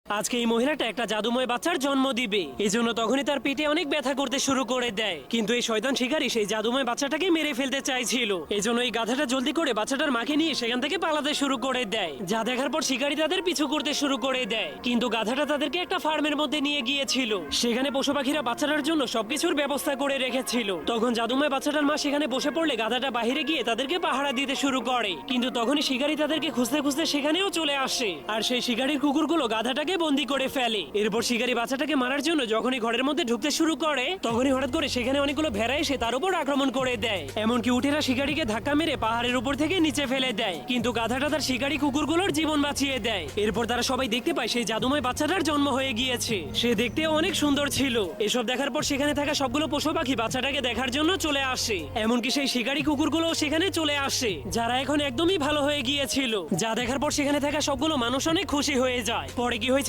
আজকে এই মহিলাটা একটা জাদুময় বাচ্চার জন্ম দিবে, এজন্য তখনই তার পেটে অনেক ব্যথা করতে শুরু করে দেয়। কিন্তু এই শয়তান শিকারী সেই জাদুময় বাচ্চাটাকে মেরে ফেলতে চাইছিল, এজন্য এই গাধাটা জলদি করে বাচ্চাটার মাকে নিয়ে সেখান থেকে পালাতে শুরু করে দেয়। যা দেখার পর শিকারী তাদের পিছু করতে শুরু করে দেয়, কিন্তু গাধাটা তাদেরকে একটা ফার্মের মধ্যে নিয়ে গিয়েছিল। সেখানে পশু পাখিরা বাচ্চাটার জন্য সবকিছুর ব্যবস্থা করে রেখেছিল। তখন জাদুময় বাচ্চাটার মা সেখানে বসে পড়লে গাধাটা বাহিরে গিয়ে তাদেরকে পাহারা দিতে শুরু করে। কিন্তু তখনই শিকারী তাদেরকে খুঁজতে খুঁজতে সেখানেও চলে আসে, আর সেই শিকারীর কুকুরগুলো গাধাটাকে বন্দি করে ফেলে। এরপর শিকারী বাচ্চাটাকে মারার জন্য যখনই ঘরের মধ্যে ঢুকতে শুরু করে, তখনই হঠাৎ করে সেখানে অনেকগুলো ভেড়া এসে তার উপর আক্রমণ করে দেয়। এমনকি উটেরা শিকারীকে ধাক্কা মেরে পাহাড়ের উপর থেকে নিচে ফেলে দেয়, কিন্তু গাধাটা তার শিকারী কুকুরগুলোর জীবন বাঁচিয়ে দেয়। এরপর তারা সবাই দেখতে পায় সেই জাদুময় বাচ্চাটার জন্ম হয়ে গিয়েছে। সে দেখতেও অনেক সুন্দর ছিল। এসব দেখার পর সেখানে থাকা সবগুলো পশু পাখি বাচ্চাটাকে দেখার জন্য চলে আসে, এমনকি সেই শিকারী কুকুরগুলো সেখানে চলে আসে, যারা এখন একদমই ভালো হয়ে গিয়েছিল। যা দেখার পর সেখানে থাকা সবগুলো মানুষ অনেক খুশি হয়ে যায়। পরে কি হয়েছে